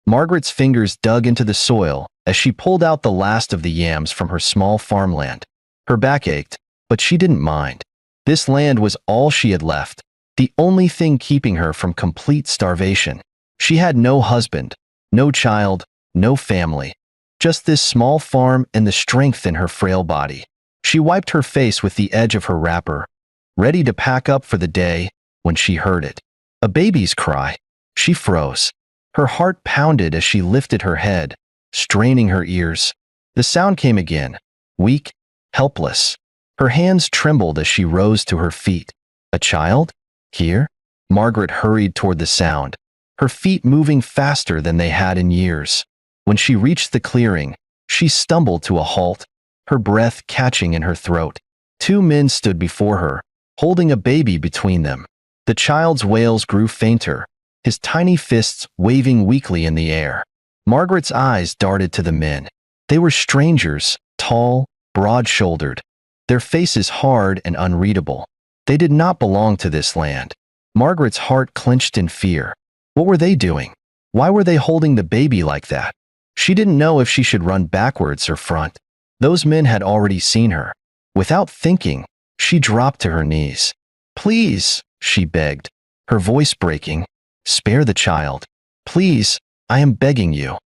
Margaret's fingers dug into the soil as she pulled out the last of the yams from her small farmland. Her back ached, but she didn't mind. This land was all she had left, the only thing keeping her from complete starvation. She had no husband, no child, no family. Just this small farm and the strength in her frail body. She wiped her face with the edge of her wrapper, ready to pack up for the day, when she heard it. A baby's cry. She froze. Her heart pounded as she lifted her head, straining her ears. The sound came again, weak, helpless. Her hands trembled as she rose to her feet. A child? Here? Margaret hurried toward the sound, her feet moving faster than they had in years. When she reached the clearing, she stumbled to a halt, her breath catching in her throat. Two men stood before her, holding a baby between them. The child's wails grew fainter, his tiny fists waving weakly in the air. Margaret's eyes darted to the men. They were strangers, tall, broad-shouldered, their faces hard and unreadable. They did not belong to this land. Margaret's heart clenched in fear. What were they doing? Why were they holding the baby like that? She didn't know if she should run backwards or front. Those men had already seen her. Without thinking, she dropped to her knees. "Please," she begged, her voice breaking. "Spare the child. Please, I am begging you."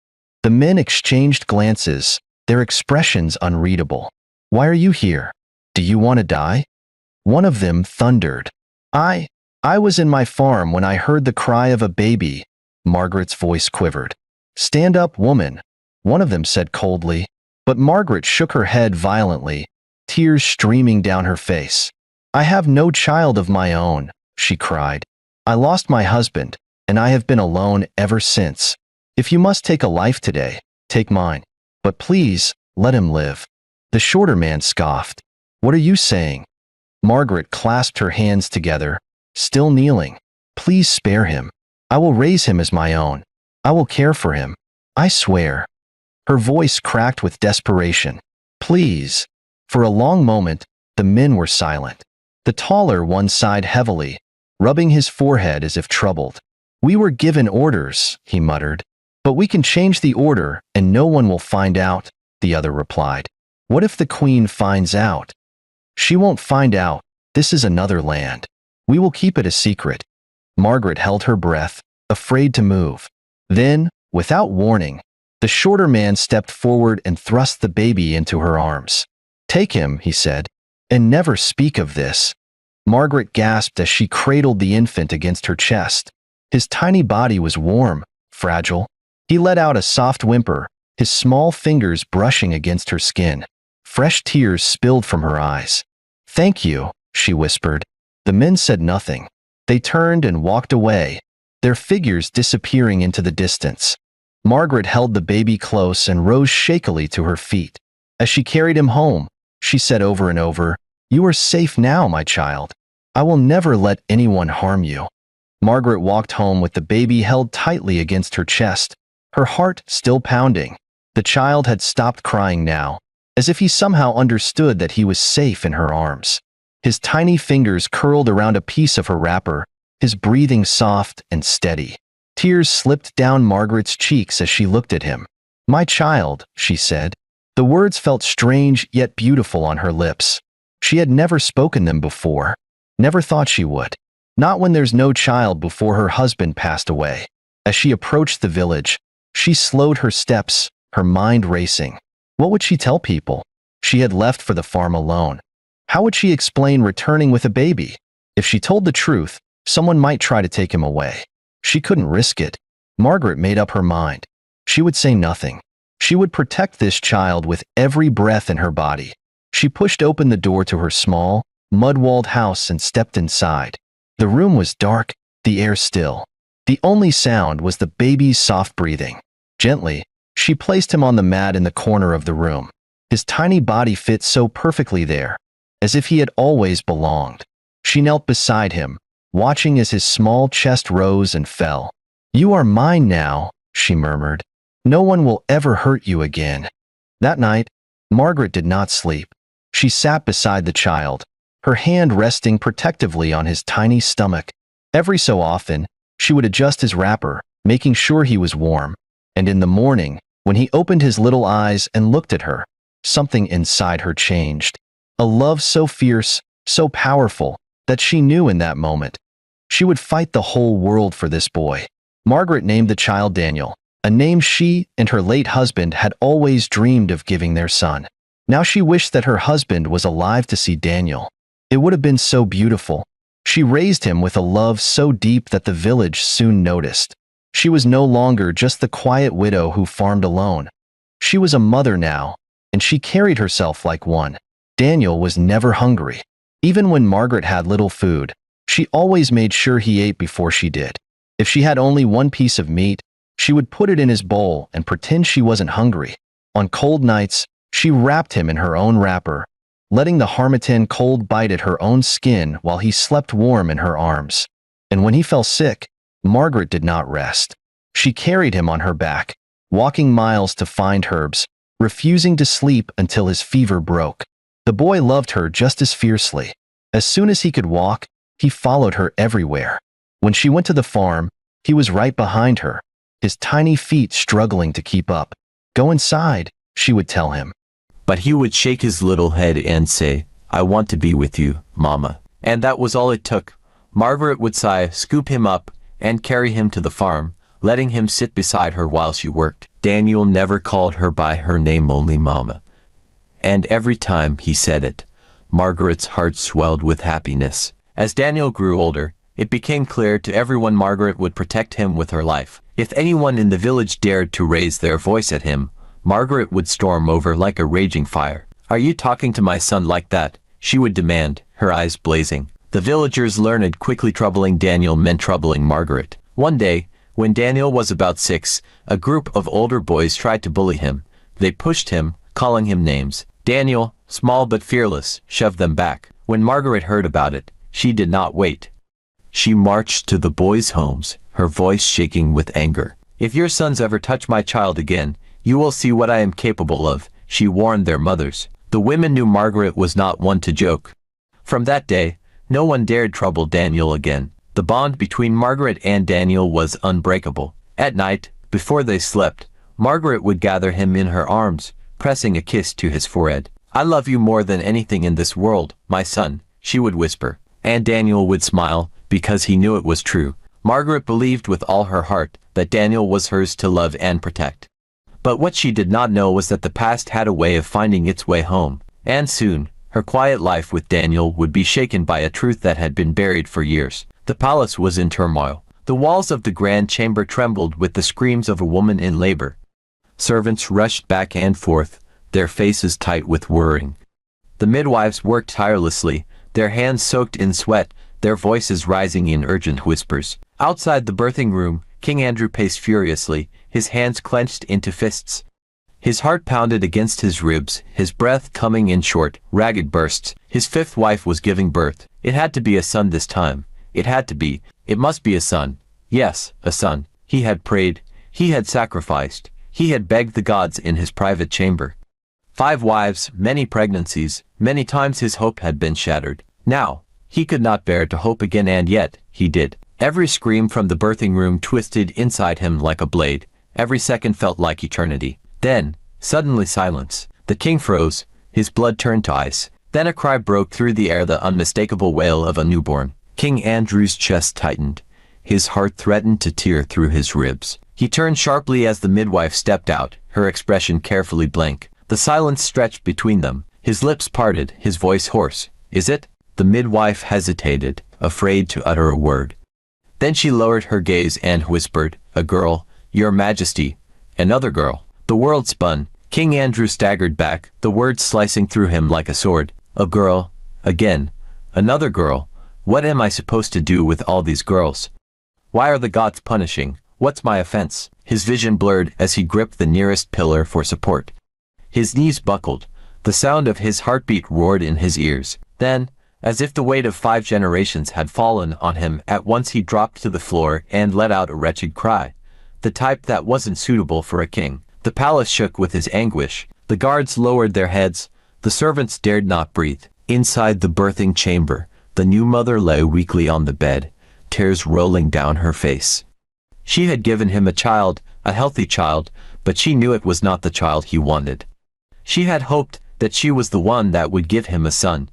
The men exchanged glances, their expressions unreadable. "Why are you here? Do you want to die?" One of them thundered. I was in my farm when I heard the cry of a baby." Margaret's voice quivered. "Stand up, woman," one of them said coldly. But Margaret shook her head violently, tears streaming down her face. "I have no child of my own," she cried. "I lost my husband, and I have been alone ever since. If you must take a life today, take mine. But please, let him live." The shorter man scoffed. "What are you saying?" Margaret clasped her hands together, still kneeling. "Please spare him. I will raise him as my own. I will care for him. I swear." Her voice cracked with desperation. "Please." For a long moment, the men were silent. The taller one sighed heavily, rubbing his forehead as if troubled. "We were given orders," he muttered. "But we can change the order and no one will find out," the other replied. "What if the queen finds out?" "She won't find out. This is another land. We will keep it a secret." Margaret held her breath, afraid to move. Then, without warning, the shorter man stepped forward and thrust the baby into her arms. "Take him," he said, "and never speak of this." Margaret gasped as she cradled the infant against her chest. His tiny body was warm, fragile. He let out a soft whimper, his small fingers brushing against her skin. Fresh tears spilled from her eyes. "Thank you," she whispered. The men said nothing. They turned and walked away, their figures disappearing into the distance. Margaret held the baby close and rose shakily to her feet. As she carried him home, she said over and over, "You are safe now, my child. I will never let anyone harm you." Margaret walked home with the baby held tightly against her chest, her heart still pounding. The child had stopped crying now, as if he somehow understood that he was safe in her arms. His tiny fingers curled around a piece of her wrapper, his breathing soft and steady. Tears slipped down Margaret's cheeks as she looked at him. "My child," she said. The words felt strange yet beautiful on her lips. She had never spoken them before, never thought she would. Not when there's no child before her husband passed away. As she approached the village, she slowed her steps, her mind racing. What would she tell people? She had left for the farm alone. How would she explain returning with a baby? If she told the truth, someone might try to take him away. She couldn't risk it. Margaret made up her mind. She would say nothing. She would protect this child with every breath in her body. She pushed open the door to her small, mud-walled house and stepped inside. The room was dark, the air still. The only sound was the baby's soft breathing. Gently, she placed him on the mat in the corner of the room. His tiny body fit so perfectly there, as if he had always belonged. She knelt beside him, watching as his small chest rose and fell. "You are mine now," she murmured. "No one will ever hurt you again." That night, Margaret did not sleep. She sat beside the child, her hand resting protectively on his tiny stomach. Every so often, she would adjust his wrapper, making sure he was warm. And in the morning, when he opened his little eyes and looked at her, something inside her changed. A love so fierce, so powerful, that she knew in that moment she would fight the whole world for this boy. Margaret named the child Daniel, a name she and her late husband had always dreamed of giving their son. Now she wished that her husband was alive to see Daniel. It would have been so beautiful. She raised him with a love so deep that the village soon noticed. She was no longer just the quiet widow who farmed alone. She was a mother now, and she carried herself like one. Daniel was never hungry. Even when Margaret had little food, she always made sure he ate before she did. If she had only one piece of meat, she would put it in his bowl and pretend she wasn't hungry. On cold nights, she wrapped him in her own wrapper, letting the harmattan cold bite at her own skin while he slept warm in her arms. And when he fell sick, Margaret did not rest. She carried him on her back, walking miles to find herbs, refusing to sleep until his fever broke. The boy loved her just as fiercely. As soon as he could walk, he followed her everywhere. When she went to the farm, he was right behind her, his tiny feet struggling to keep up. "Go inside," she would tell him. But he would shake his little head and say, "I want to be with you, Mama." And that was all it took. Margaret would sigh, scoop him up, and carry him to the farm, letting him sit beside her while she worked. Daniel never called her by her name, only Mama. And every time he said it, Margaret's heart swelled with happiness. As Daniel grew older, it became clear to everyone Margaret would protect him with her life. If anyone in the village dared to raise their voice at him, Margaret would storm over like a raging fire. "Are you talking to my son like that?" she would demand, her eyes blazing. The villagers learned quickly troubling Daniel meant troubling Margaret. One day, when Daniel was about 6, a group of older boys tried to bully him. They pushed him, calling him names. Daniel, small but fearless, shoved them back. When Margaret heard about it, she did not wait. She marched to the boys' homes, her voice shaking with anger. "If your sons ever touch my child again, you will see what I am capable of," she warned their mothers. The women knew Margaret was not one to joke. From that day, no one dared trouble Daniel again. The bond between Margaret and Daniel was unbreakable. At night, before they slept, Margaret would gather him in her arms, pressing a kiss to his forehead. "I love you more than anything in this world, my son," she would whisper. And Daniel would smile, because he knew it was true. Margaret believed with all her heart that Daniel was hers to love and protect. But what she did not know was that the past had a way of finding its way home. And soon, her quiet life with Daniel would be shaken by a truth that had been buried for years. The palace was in turmoil. The walls of the grand chamber trembled with the screams of a woman in labor. Servants rushed back and forth, their faces tight with worrying. The midwives worked tirelessly, their hands soaked in sweat, their voices rising in urgent whispers. Outside the birthing room, King Andrew paced furiously, his hands clenched into fists. His heart pounded against his ribs, his breath coming in short, ragged bursts. His 5th wife was giving birth. It had to be a son this time. It had to be. It must be a son. Yes, a son. He had prayed. He had sacrificed. He had begged the gods in his private chamber. 5 wives, many pregnancies, many times his hope had been shattered. Now, he could not bear to hope again, and yet, he did. Every scream from the birthing room twisted inside him like a blade. Every second felt like eternity. Then, suddenly silence. The king froze, his blood turned to ice. Then a cry broke through the air, the unmistakable wail of a newborn. King Andrew's chest tightened. His heart threatened to tear through his ribs. He turned sharply as the midwife stepped out, her expression carefully blank. The silence stretched between them. His lips parted, his voice hoarse. "Is it?" The midwife hesitated, afraid to utter a word. Then she lowered her gaze and whispered, "A girl, your majesty." "Another girl." The world spun. King Andrew staggered back, the words slicing through him like a sword. "A girl. Again. Another girl. What am I supposed to do with all these girls? Why are the gods punishing? What's my offense?" His vision blurred as he gripped the nearest pillar for support. His knees buckled. The sound of his heartbeat roared in his ears. Then, as if the weight of 5 generations had fallen on him, at once he dropped to the floor and let out a wretched cry. The type that wasn't suitable for a king. The palace shook with his anguish. The guards lowered their heads. The servants dared not breathe. Inside the birthing chamber, the new mother lay weakly on the bed, tears rolling down her face. She had given him a child, a healthy child, but she knew it was not the child he wanted. She had hoped that she was the one that would give him a son.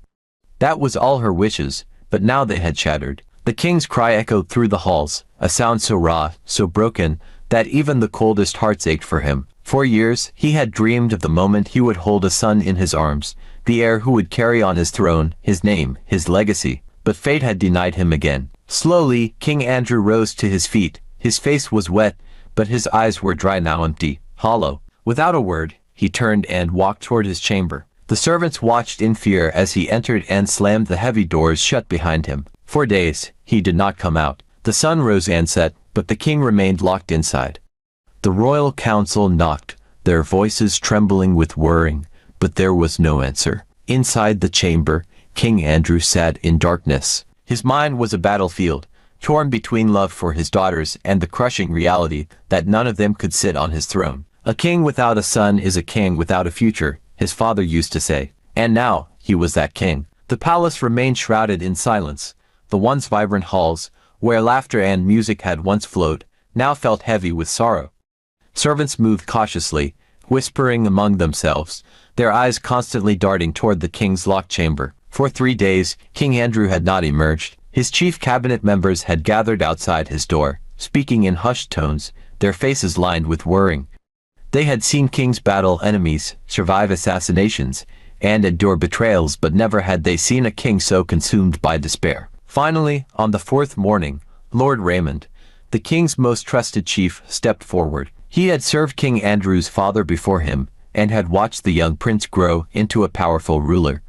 That was all her wishes, but now they had shattered. The king's cry echoed through the halls, a sound so raw, so broken, that even the coldest hearts ached for him. For years, he had dreamed of the moment he would hold a son in his arms, the heir who would carry on his throne, his name, his legacy. But fate had denied him again. Slowly, King Andrew rose to his feet. His face was wet, but his eyes were dry now, empty, hollow. Without a word, he turned and walked toward his chamber. The servants watched in fear as he entered and slammed the heavy doors shut behind him. For days, he did not come out. The sun rose and set, but the king remained locked inside. The royal council knocked, their voices trembling with worrying, but there was no answer. Inside the chamber, King Andrew sat in darkness. His mind was a battlefield, torn between love for his daughters and the crushing reality that none of them could sit on his throne. A king without a son is a king without a future, his father used to say. And now, he was that king. The palace remained shrouded in silence. The once vibrant halls, where laughter and music had once flowed, now felt heavy with sorrow. Servants moved cautiously, whispering among themselves, their eyes constantly darting toward the king's locked chamber. For 3 days, King Andrew had not emerged. His chief cabinet members had gathered outside his door, speaking in hushed tones, their faces lined with worrying. They had seen kings battle enemies, survive assassinations, and endure betrayals, but never had they seen a king so consumed by despair. Finally, on the 4th morning, Lord Raymond, the king's most trusted chief, stepped forward. He had served King Andrew's father before him, and had watched the young prince grow into a powerful ruler.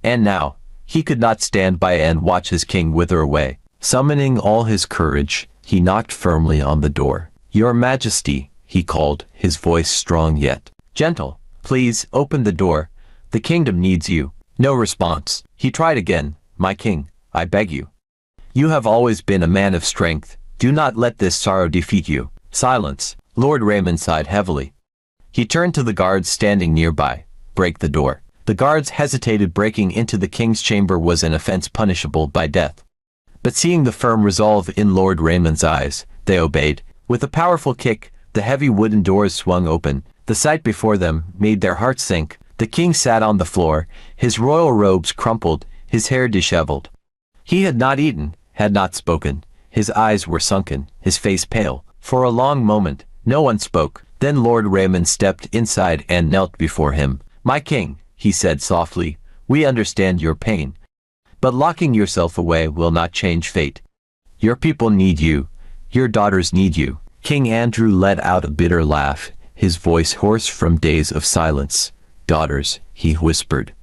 And now, he could not stand by and watch his king wither away. Summoning all his courage, he knocked firmly on the door. "Your Majesty," he called, his voice strong yet gentle. "Please, open the door. The kingdom needs you." No response. He tried again. "My king, I beg you. You have always been a man of strength. Do not let this sorrow defeat you." Silence. Lord Raymond sighed heavily. He turned to the guards standing nearby. "Break the door." The guards hesitated. Breaking into the king's chamber was an offense punishable by death. But seeing the firm resolve in Lord Raymond's eyes, they obeyed. With a powerful kick, the heavy wooden doors swung open. The sight before them made their hearts sink. The king sat on the floor, his royal robes crumpled, his hair disheveled. He had not eaten, had not spoken. His eyes were sunken, his face pale. For a long moment, no one spoke. Then Lord Raymond stepped inside and knelt before him. "My king," he said softly, "we understand your pain. But locking yourself away will not change fate. Your people need you. Your daughters need you." King Andrew let out a bitter laugh, his voice hoarse from days of silence. "Daughters," he whispered.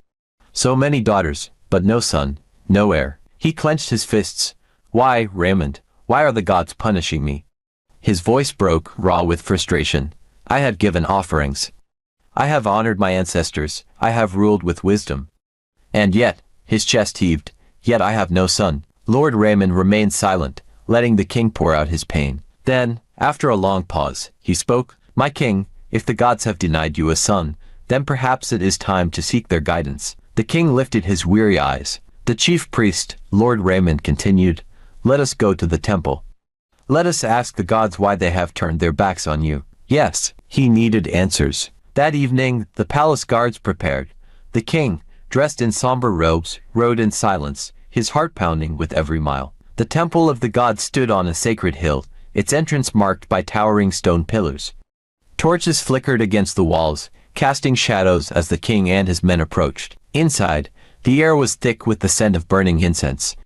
"So many daughters, but no son, no heir." He clenched his fists. "Why, Raymond, why are the gods punishing me?" His voice broke, raw with frustration. "I had given offerings. I have honored my ancestors. I have ruled with wisdom. And yet," his chest heaved, "yet I have no son." Lord Raymond remained silent, letting the king pour out his pain. Then, after a long pause, he spoke. "My king, if the gods have denied you a son, then perhaps it is time to seek their guidance." The king lifted his weary eyes. "The chief priest," Lord Raymond continued, "let us go to the temple. Let us ask the gods why they have turned their backs on you." Yes, he needed answers. That evening, the palace guards prepared. The king, dressed in somber robes, rode in silence, his heart pounding with every mile. The temple of the gods stood on a sacred hill, its entrance marked by towering stone pillars. Torches flickered against the walls, casting shadows as the king and his men approached. Inside, the air was thick with the scent of burning incense.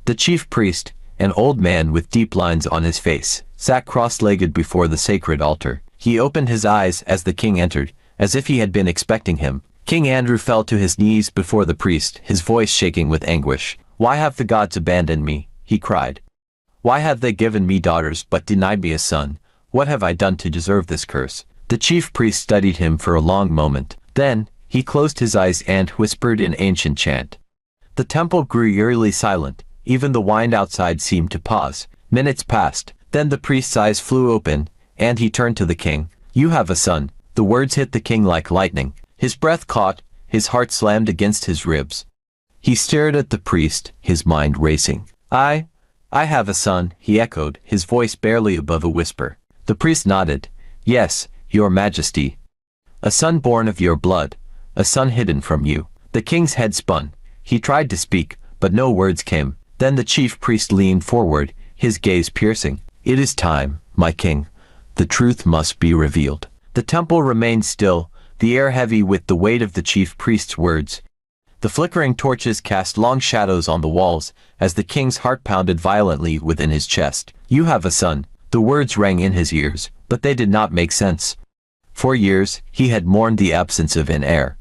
The chief priest, an old man with deep lines on his face, sat cross-legged before the sacred altar. He opened his eyes as the king entered, as if he had been expecting him. King Andrew fell to his knees before the priest, his voice shaking with anguish. "Why have the gods abandoned me?" he cried. "Why have they given me daughters but denied me a son? What have I done to deserve this curse?" The chief priest studied him for a long moment. Then, he closed his eyes and whispered in ancient chant. The temple grew eerily silent. Even the wind outside seemed to pause. Minutes passed. Then the priest's eyes flew open, and he turned to the king. "You have a son." The words hit the king like lightning. His breath caught, his heart slammed against his ribs. He stared at the priest, his mind racing. I I have a son, he echoed, his voice barely above a whisper. The priest nodded. Yes, your majesty. A son born of your blood. A son hidden from you. The king's head spun. He tried to speak, but no words came. Then the chief priest leaned forward, his gaze piercing. It is time, my king. The truth must be revealed. The temple remained still, the air heavy with the weight of the chief priest's words. The flickering torches cast long shadows on the walls, as the king's heart pounded violently within his chest. You have a son. The words rang in his ears, but they did not make sense. For years, he had mourned the absence of an heir.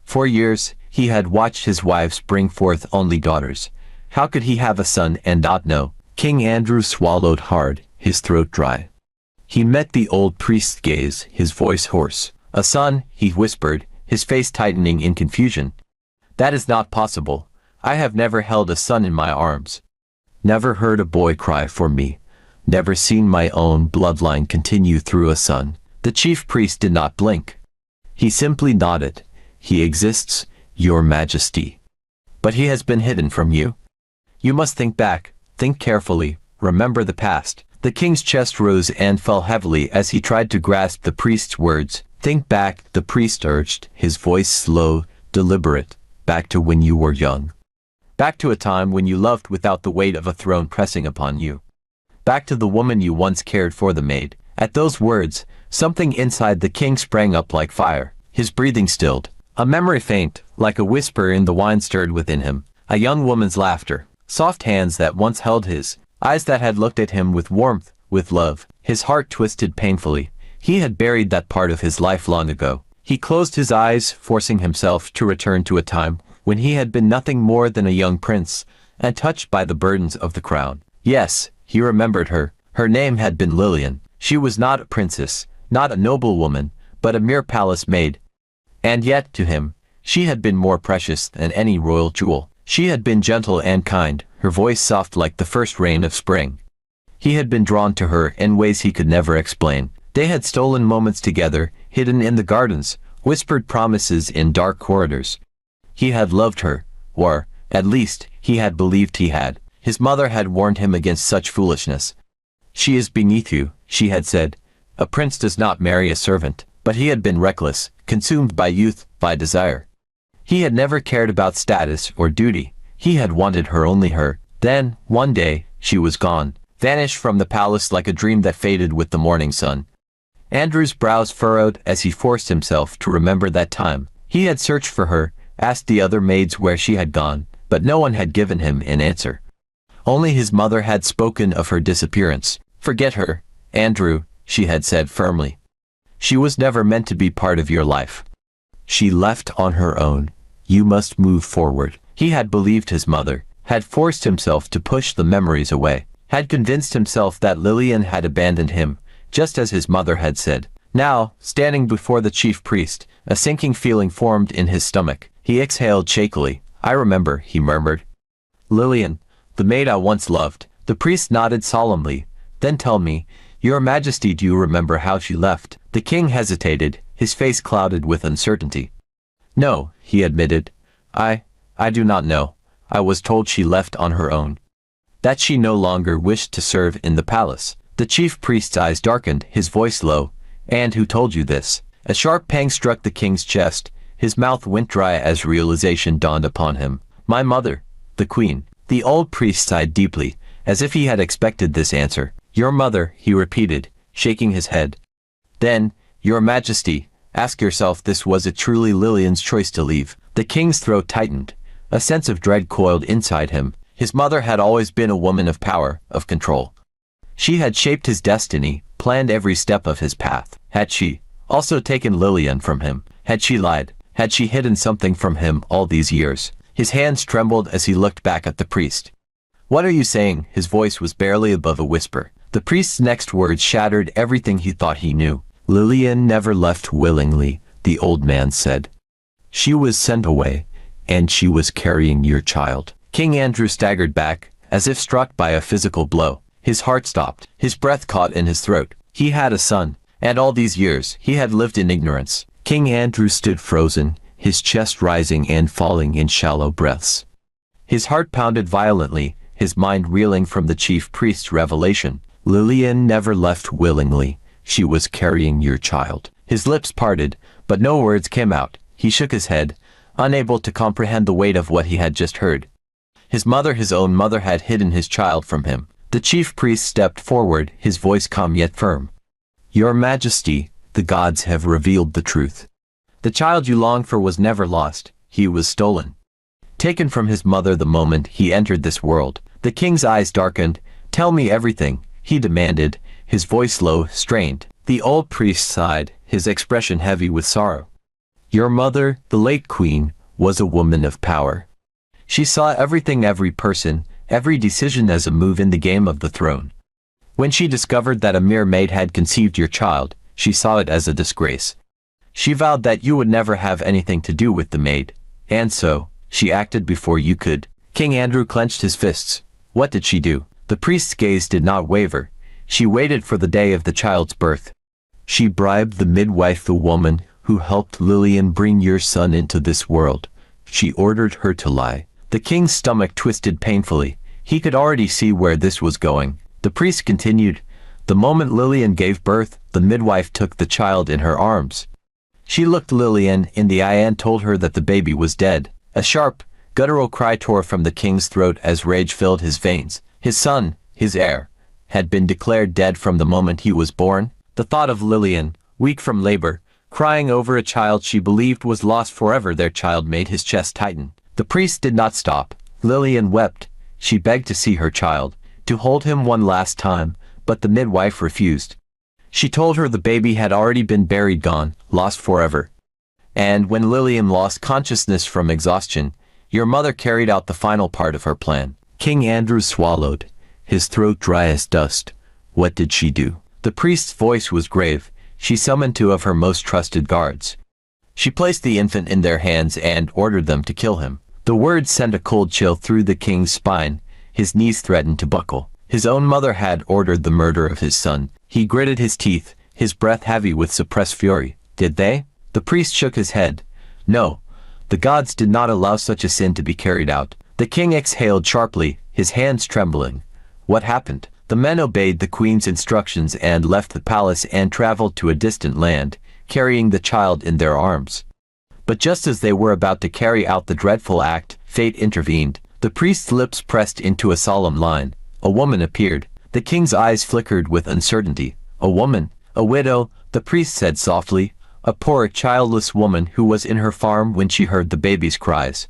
For years, he had watched his wives bring forth only daughters. How could he have a son and not know? King Andrew swallowed hard, his throat dry. He met the old priest's gaze, his voice hoarse. A son, he whispered, his face tightening in confusion. That is not possible. I have never held a son in my arms. Never heard a boy cry for me. Never seen my own bloodline continue through a son. The chief priest did not blink. He simply nodded. He exists, your majesty. But he has been hidden from you. You must think back, think carefully, remember the past. The king's chest rose and fell heavily as he tried to grasp the priest's words. Think back, the priest urged, his voice slow, deliberate. Back to when you were young. Back to a time when you loved without the weight of a throne pressing upon you. Back to the woman you once cared for, the maid. At those words, something inside the king sprang up like fire. His breathing stilled. A memory faint, like a whisper in the wine stirred within him. A young woman's laughter. Soft hands that once held his. Eyes that had looked at him with warmth, with love. His heart twisted painfully. He had buried that part of his life long ago. He closed his eyes, forcing himself to return to a time when he had been nothing more than a young prince, untouched by the burdens of the crown. Yes, he remembered her. Her name had been Lillian. She was not a princess, not a noblewoman, but a mere palace maid. And yet, to him, she had been more precious than any royal jewel. She had been gentle and kind, her voice soft like the first rain of spring. He had been drawn to her in ways he could never explain. They had stolen moments together, hidden in the gardens, whispered promises in dark corridors. He had loved her, or, at least, he had believed he had. His mother had warned him against such foolishness. She is beneath you, she had said. A prince does not marry a servant. But he had been reckless, consumed by youth, by desire. He had never cared about status or duty. He had wanted her, only her. Then, one day, she was gone, vanished from the palace like a dream that faded with the morning sun. Andrew's brows furrowed as he forced himself to remember that time. He had searched for her, asked the other maids where she had gone, but no one had given him an answer. Only his mother had spoken of her disappearance. Forget her, Andrew, she had said firmly. She was never meant to be part of your life. She left on her own. You must move forward. He had believed his mother, had forced himself to push the memories away, had convinced himself that Lillian had abandoned him, just as his mother had said. Now, standing before the chief priest, a sinking feeling formed in his stomach. He exhaled shakily. I remember, he murmured. Lillian, the maid I once loved. The priest nodded solemnly. Then tell me, your majesty, do you remember how she left? The king hesitated, his face clouded with uncertainty. No, he admitted. I do not know. I was told she left on her own. That she no longer wished to serve in the palace. The chief priest's eyes darkened, his voice low. And who told you this? A sharp pang struck the king's chest. His mouth went dry as realization dawned upon him. My mother, the queen. The old priest sighed deeply, as if he had expected this answer. Your mother, he repeated, shaking his head. Then, your majesty, ask yourself, this was it truly Lillian's choice to leave? The king's throat tightened. A sense of dread coiled inside him. His mother had always been a woman of power, of control. She had shaped his destiny, planned every step of his path. Had she also taken Lillian from him? Had she lied? Had she hidden something from him all these years? His hands trembled as he looked back at the priest. What are you saying? His voice was barely above a whisper. The priest's next words shattered everything he thought he knew. Lillian never left willingly, the old man said. She was sent away, and she was carrying your child. King Andrew staggered back, as if struck by a physical blow. His heart stopped. His breath caught in his throat. He had a son, and all these years, he had lived in ignorance. King Andrew stood frozen, his chest rising and falling in shallow breaths. His heart pounded violently, his mind reeling from the chief priest's revelation. Lillian never left willingly. She was carrying your child. His lips parted, but no words came out. He shook his head, unable to comprehend the weight of what he had just heard. His own mother had hidden his child from him. The chief priest stepped forward, his voice calm yet firm. Your Majesty, the gods have revealed the truth. The child you longed for was never lost. He was stolen. Taken from his mother the moment he entered this world. The king's eyes darkened. Tell me everything, he demanded, his voice low, strained. The old priest sighed, his expression heavy with sorrow. Your mother, the late queen, was a woman of power. She saw everything, every person, every decision as a move in the game of the throne. When she discovered that a mere maid had conceived your child, she saw it as a disgrace. She vowed that you would never have anything to do with the maid, and so, she acted before you could. King Andrew clenched his fists. What did she do? The priest's gaze did not waver. She waited for the day of the child's birth. She bribed the midwife, the woman who helped Lillian bring your son into this world. She ordered her to lie. The king's stomach twisted painfully. He could already see where this was going. The priest continued. The moment Lillian gave birth, the midwife took the child in her arms. She looked Lillian in the eye and told her that the baby was dead. A sharp, guttural cry tore from the king's throat as rage filled his veins. His son, his heir, had been declared dead from the moment he was born. The thought of Lillian, weak from labor, crying over a child she believed was lost forever, their child, made his chest tighten. The priest did not stop. Lillian wept. She begged to see her child, to hold him one last time, but the midwife refused. She told her the baby had already been buried, gone, lost forever. And when Lillian lost consciousness from exhaustion, your mother carried out the final part of her plan. King Andrew swallowed, his throat dry as dust. What did she do? The priest's voice was grave. She summoned 2 of her most trusted guards. She placed the infant in their hands and ordered them to kill him. The words sent a cold chill through the king's spine. His knees threatened to buckle. His own mother had ordered the murder of his son. He gritted his teeth, his breath heavy with suppressed fury. Did they? The priest shook his head. No. The gods did not allow such a sin to be carried out. The king exhaled sharply, his hands trembling. What happened? The men obeyed the queen's instructions and left the palace and traveled to a distant land, carrying the child in their arms. But just as they were about to carry out the dreadful act, fate intervened. The priest's lips pressed into a solemn line. A woman appeared. The king's eyes flickered with uncertainty. A woman, a widow, the priest said softly, a poor, childless woman who was in her farm when she heard the baby's cries.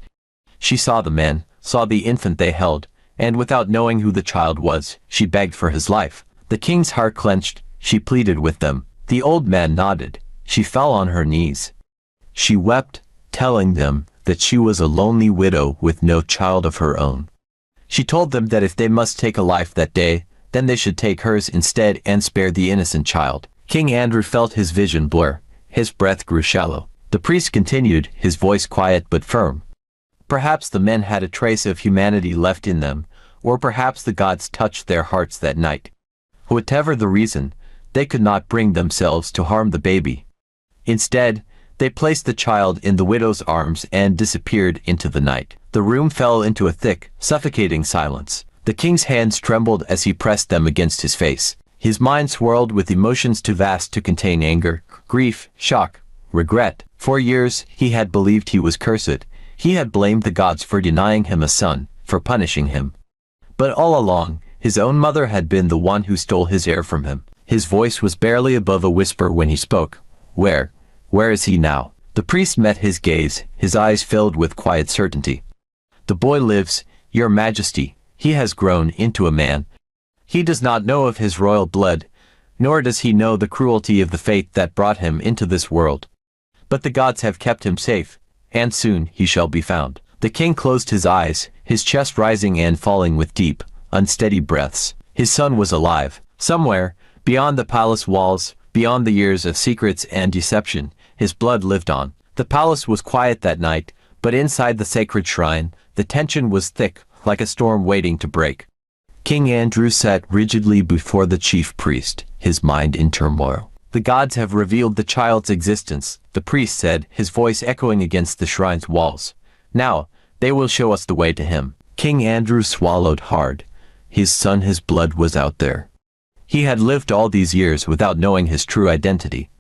She saw the men, saw the infant they held, and without knowing who the child was, she begged for his life. The king's heart clenched. She pleaded with them. The old man nodded. She fell on her knees. She wept, telling them that she was a lonely widow with no child of her own. She told them that if they must take a life that day, then they should take hers instead and spare the innocent child. King Andrew felt his vision blur. His breath grew shallow. The priest continued, his voice quiet but firm. Perhaps the men had a trace of humanity left in them, or perhaps the gods touched their hearts that night. Whatever the reason, they could not bring themselves to harm the baby. Instead, they placed the child in the widow's arms and disappeared into the night. The room fell into a thick, suffocating silence. The king's hands trembled as he pressed them against his face. His mind swirled with emotions too vast to contain: anger, grief, shock, regret. For years, he had believed he was cursed. He had blamed the gods for denying him a son, for punishing him. But all along, his own mother had been the one who stole his heir from him. His voice was barely above a whisper when he spoke. Where is he now? The priest met his gaze, his eyes filled with quiet certainty. The boy lives, Your Majesty. He has grown into a man. He does not know of his royal blood, nor does he know the cruelty of the fate that brought him into this world. But the gods have kept him safe, and soon he shall be found. The king closed his eyes, his chest rising and falling with deep, unsteady breaths. His son was alive. Somewhere, beyond the palace walls, beyond the years of secrets and deception, his blood lived on. The palace was quiet that night, but inside the sacred shrine, the tension was thick, like a storm waiting to break. King Andrew sat rigidly before the chief priest, his mind in turmoil. The gods have revealed the child's existence, the priest said, his voice echoing against the shrine's walls. Now, they will show us the way to him. King Andrew swallowed hard. His son, his blood was out there. He had lived all these years without knowing his true identity.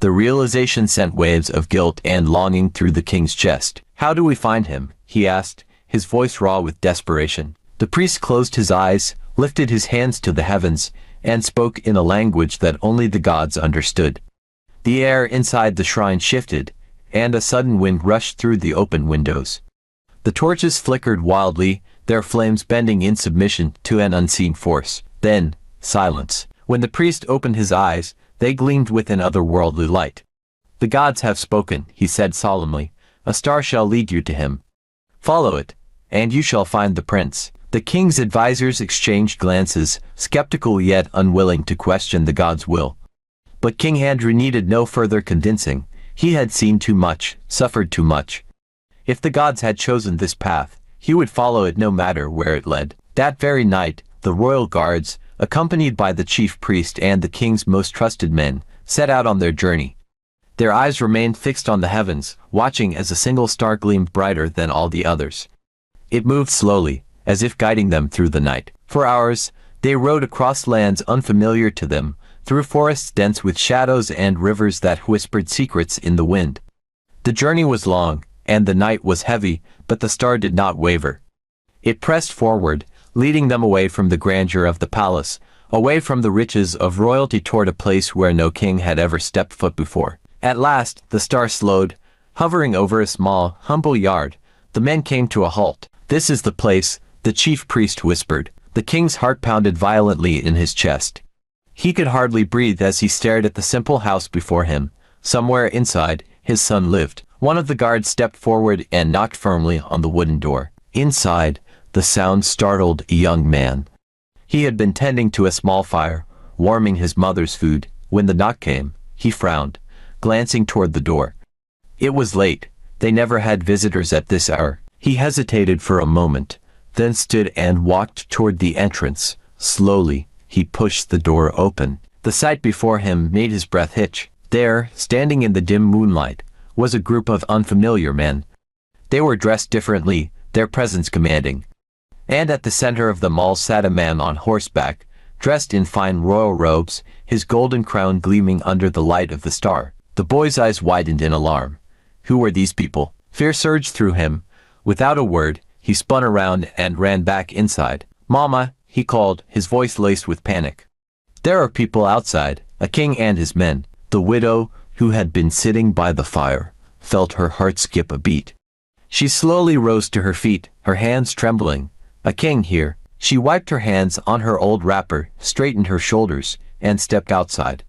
The realization sent waves of guilt and longing through the king's chest. "How do we find him?" he asked, his voice raw with desperation. The priest closed his eyes, lifted his hands to the heavens, and spoke in a language that only the gods understood. The air inside the shrine shifted, and a sudden wind rushed through the open windows. The torches flickered wildly, their flames bending in submission to an unseen force. Then, silence. When the priest opened his eyes, they gleamed with an otherworldly light. "The gods have spoken," he said solemnly. "A star shall lead you to him. Follow it, and you shall find the prince." The king's advisors exchanged glances, skeptical yet unwilling to question the god's will. But King Andrew needed no further convincing. He had seen too much, suffered too much. If the gods had chosen this path, he would follow it no matter where it led. That very night, the royal guards, accompanied by the chief priest and the king's most trusted men, set out on their journey. Their eyes remained fixed on the heavens, watching as a single star gleamed brighter than all the others. It moved slowly, as if guiding them through the night. For hours, they rode across lands unfamiliar to them, through forests dense with shadows and rivers that whispered secrets in the wind. The journey was long, and the night was heavy, but the star did not waver. It pressed forward, leading them away from the grandeur of the palace, away from the riches of royalty toward a place where no king had ever stepped foot before. At last, the star slowed, hovering over a small, humble yard. The men came to a halt. "This is the place," the chief priest whispered. The king's heart pounded violently in his chest. He could hardly breathe as he stared at the simple house before him. Somewhere inside, his son lived. One of the guards stepped forward and knocked firmly on the wooden door. Inside, the sound startled a young man. He had been tending to a small fire, warming his mother's food. When the knock came, he frowned, glancing toward the door. It was late. They never had visitors at this hour. He hesitated for a moment, then stood and walked toward the entrance. Slowly, he pushed the door open. The sight before him made his breath hitch. There, standing in the dim moonlight, was a group of unfamiliar men. They were dressed differently, their presence commanding. And at the center of them all sat a man on horseback, dressed in fine royal robes, his golden crown gleaming under the light of the star. The boy's eyes widened in alarm. Who were these people? Fear surged through him. Without a word, he spun around and ran back inside. "Mama," he called, his voice laced with panic. "There are people outside, a king and his men." The widow, who had been sitting by the fire, felt her heart skip a beat. She slowly rose to her feet, her hands trembling. "A king here." She wiped her hands on her old wrapper, straightened her shoulders, and stepped outside.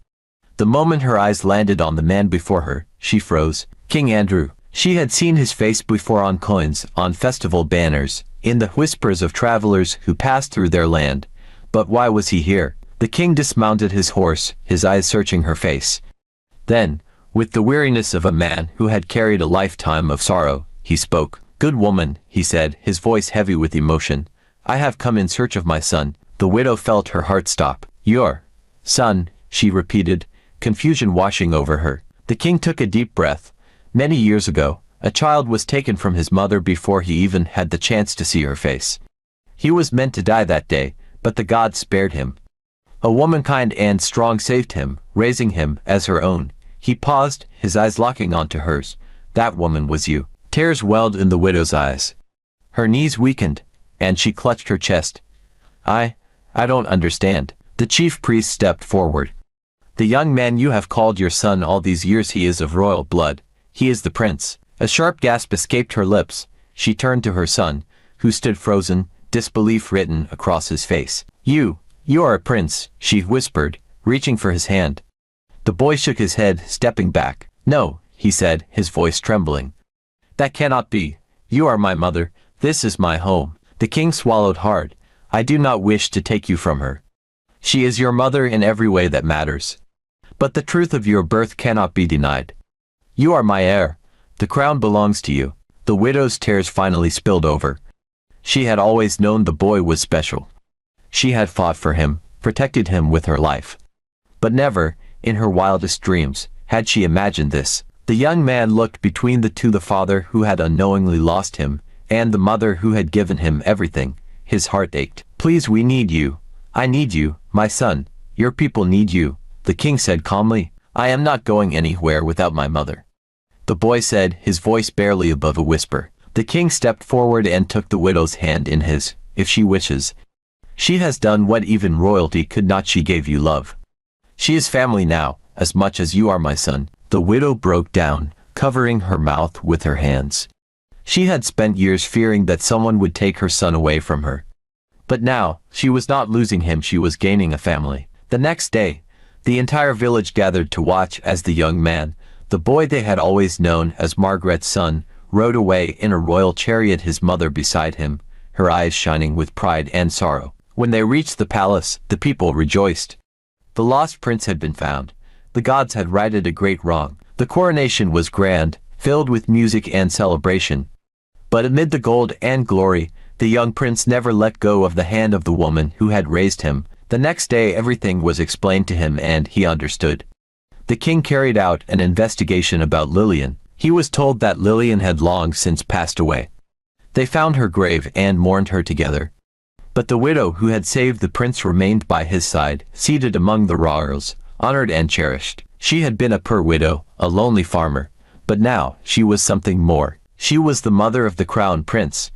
The moment her eyes landed on the man before her, she froze. King Andrew. She had seen his face before on coins, on festival banners, in the whispers of travelers who passed through their land. But why was he here? The king dismounted his horse, his eyes searching her face. Then, with the weariness of a man who had carried a lifetime of sorrow, he spoke. "Good woman," he said, his voice heavy with emotion, "I have come in search of my son." The widow felt her heart stop. "Your son," she repeated, confusion washing over her. The king took a deep breath. Many years ago, a child was taken from his mother before he even had the chance to see her face. He was meant to die that day, but the gods spared him. A woman kind and strong saved him, raising him as her own. He paused, his eyes locking onto hers. "That woman was you." Tears welled in the widow's eyes. Her knees weakened, and she clutched her chest. I don't understand." The chief priest stepped forward. "The young man you have called your son all these years, he is of royal blood. He is the prince." A sharp gasp escaped her lips. She turned to her son, who stood frozen, disbelief written across his face. You are a prince," she whispered, reaching for his hand. The boy shook his head, stepping back. "No," he said, his voice trembling. "That cannot be. You are my mother. This is my home." The king swallowed hard. "I do not wish to take you from her. She is your mother in every way that matters. But the truth of your birth cannot be denied. You are my heir. The crown belongs to you." The widow's tears finally spilled over. She had always known the boy was special. She had fought for him, protected him with her life. But never, in her wildest dreams, had she imagined this. The young man looked between the two, the father who had unknowingly lost him, and the mother who had given him everything. His heart ached. "Please, we need you. I need you, my son. Your people need you," the king said calmly. "I am not going anywhere without my mother," the boy said, his voice barely above a whisper. The king stepped forward and took the widow's hand in his. "If she wishes. She has done what even royalty could not. She gave you love. She is family now, as much as you are my son." The widow broke down, covering her mouth with her hands. She had spent years fearing that someone would take her son away from her. But now, she was not losing him, she was gaining a family. The next day, the entire village gathered to watch as the young man, the boy they had always known as Margaret's son, rode away in a royal chariot, his mother beside him, her eyes shining with pride and sorrow. When they reached the palace, the people rejoiced. The lost prince had been found. The gods had righted a great wrong. The coronation was grand, filled with music and celebration. But amid the gold and glory, the young prince never let go of the hand of the woman who had raised him. The next day everything was explained to him and he understood. The king carried out an investigation about Lillian. He was told that Lillian had long since passed away. They found her grave and mourned her together. But the widow who had saved the prince remained by his side, seated among the royals, honored and cherished. She had been a poor widow, a lonely farmer, but now she was something more. She was the mother of the crown prince,